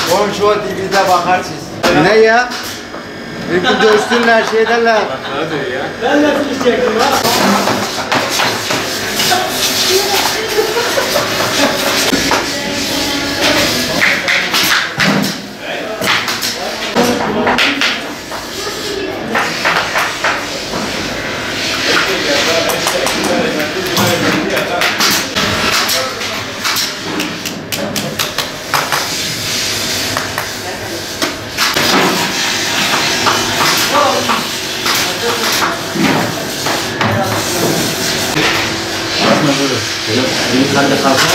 Komşu o TV'de bakarsınız. Ne ya? Bir gün görsünler şey derler. Hadi ya. Ben de isteyecektim ha. Hadi kalsın.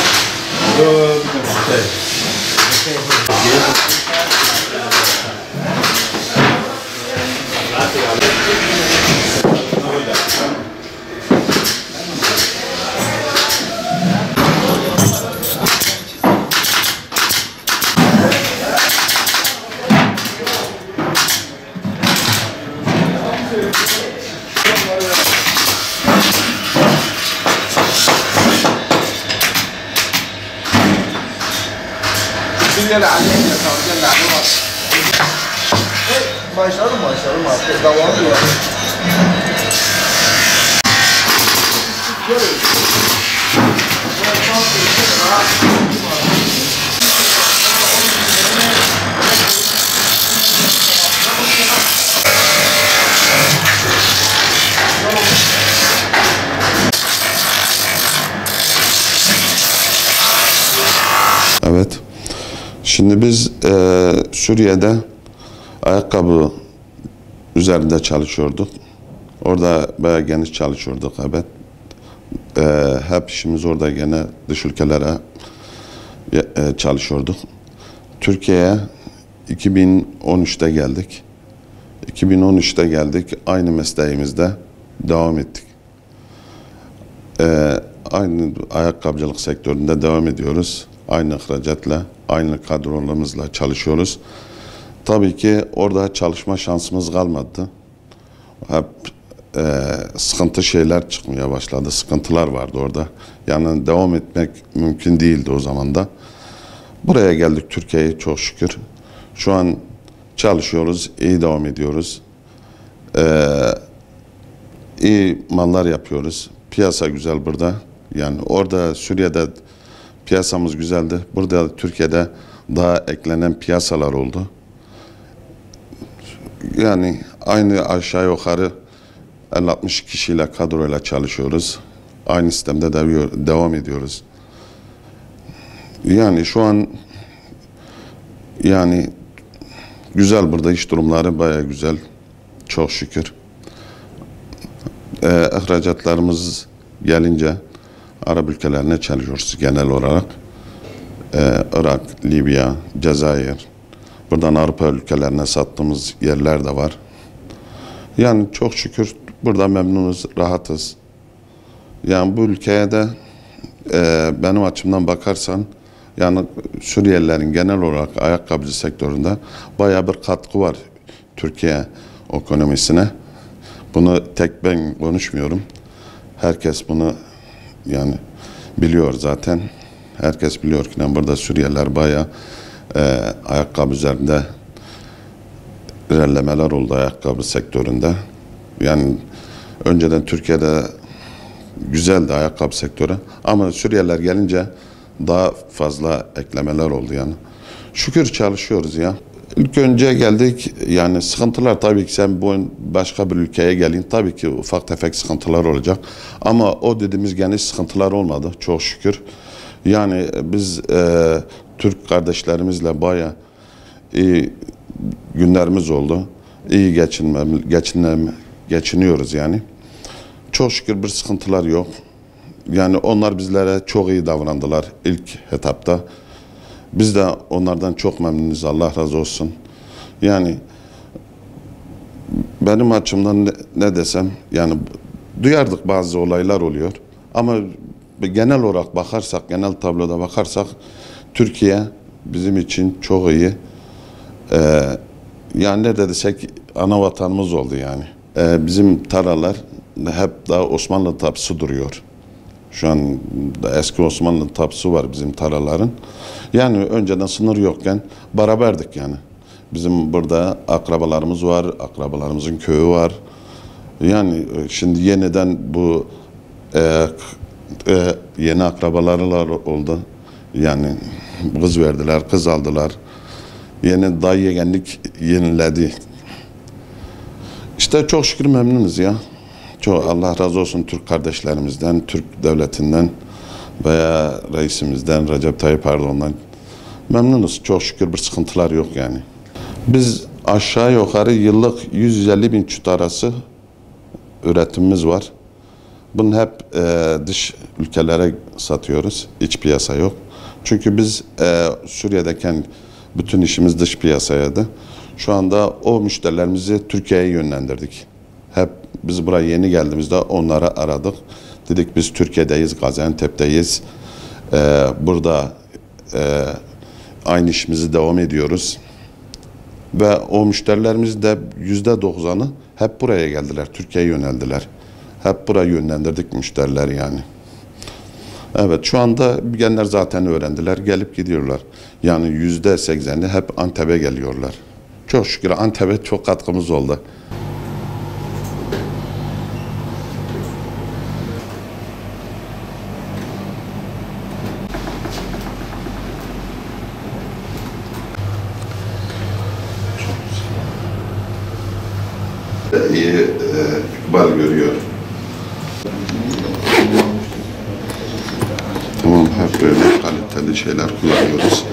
Başladım artık devam ediyor. Evet. Şimdi biz Suriye'de ayakkabı üzerinde çalışıyorduk. Orada bayağı geniş çalışıyorduk. Evet. Hep işimiz orada gene dış ülkelere çalışıyorduk. Türkiye'ye 2013'te geldik. 2013'te geldik. Aynı mesleğimizde devam ettik. Aynı ayakkabıcılık sektöründe devam ediyoruz. Aynı ihracatla, aynı kadrolarımızla çalışıyoruz. Tabii ki orada çalışma şansımız kalmadı. Hep sıkıntı şeyler çıkmaya başladı. Sıkıntılar vardı orada. Yani devam etmek mümkün değildi o zaman da. Buraya geldik Türkiye'ye çok şükür. Şu an çalışıyoruz, iyi devam ediyoruz. İyi mallar yapıyoruz. Piyasa güzel burada. Yani orada Suriye'de piyasamız güzeldi. Burada Türkiye'de daha eklenen piyasalar oldu. Yani aynı aşağı yukarı 50-60 kişiyle kadroyla çalışıyoruz. Aynı sistemde devam ediyoruz. Yani şu an yani güzel, burada iş durumları bayağı güzel. Çok şükür. İhracatlarımız gelince Arap ülkelerine çalışıyoruz genel olarak. Irak, Libya, Cezayir. Buradan Avrupa ülkelerine sattığımız yerler de var. Yani çok şükür burada memnunuz, rahatız. Yani bu ülkeye de benim açımdan bakarsan yani Suriyelilerin genel olarak ayakkabıcı sektöründe bayağı bir katkı var Türkiye ekonomisine. Bunu tek ben konuşmuyorum. Herkes bunu yani biliyor zaten. Herkes biliyor ki burada Suriyeliler bayağı ayakkabı üzerinde ilerlemeler oldu ayakkabı sektöründe. Yani önceden Türkiye'de güzeldi ayakkabı sektörü ama Suriyeliler gelince daha fazla eklemeler oldu yani. Şükür çalışıyoruz ya. İlk önce geldik yani sıkıntılar tabii ki sen bu başka bir ülkeye gelin tabii ki ufak tefek sıkıntılar olacak ama o dediğimiz geniş sıkıntılar olmadı çok şükür. Yani biz Türk kardeşlerimizle bayağı iyi günlerimiz oldu. İyi geçiniyoruz yani. Çok şükür bir sıkıntılar yok. Yani onlar bizlere çok iyi davrandılar ilk etapta. Biz de onlardan çok memnunuz, Allah razı olsun. Yani benim açımdan ne desem yani duyardık bazı olaylar oluyor ama genel olarak bakarsak, genel tabloda bakarsak Türkiye bizim için çok iyi. Yani ne desek ana vatanımız oldu yani. Bizim tarlalar hep daha Osmanlı tapusu duruyor. Şu an da eski Osmanlı tapusu var bizim tarlaların. Yani önceden sınır yokken beraberdik yani. Bizim burada akrabalarımız var, akrabalarımızın köyü var. Yani şimdi yeniden bu yeni akrabalarlar oldu. Yani kız verdiler, kız aldılar. Yeni dayı yegenlik yeniledi. İşte çok şükür memnunuz ya. Çok Allah razı olsun Türk kardeşlerimizden, Türk devletinden veya reisimizden, Recep Tayyip Erdoğan'dan memnunuz. Çok şükür bir sıkıntılar yok yani. Biz aşağı yukarı yıllık 150 bin çüt arası üretimimiz var. Bunu hep dış ülkelere satıyoruz. İç piyasa yok. Çünkü biz Suriye'deyken bütün işimiz dış piyasaydı. Şu anda o müşterilerimizi Türkiye'ye yönlendirdik. Hep biz buraya yeni geldiğimizde onları aradık. Dedik biz Türkiye'deyiz, Gaziantep'teyiz. Burada aynı işimizi devam ediyoruz. Ve o müşterilerimiz de %90'ı hep buraya geldiler, Türkiye'ye yöneldiler. Hep buraya yönlendirdik müşteriler yani. Evet, şu anda gelenler zaten öğrendiler, gelip gidiyorlar. Yani %80'i hep Antep'e geliyorlar. Çok şükür Antep'e çok katkımız oldu. İyi ikbal görüyor. Tamam, hep böyle kaliteli şeyler kullanıyoruz.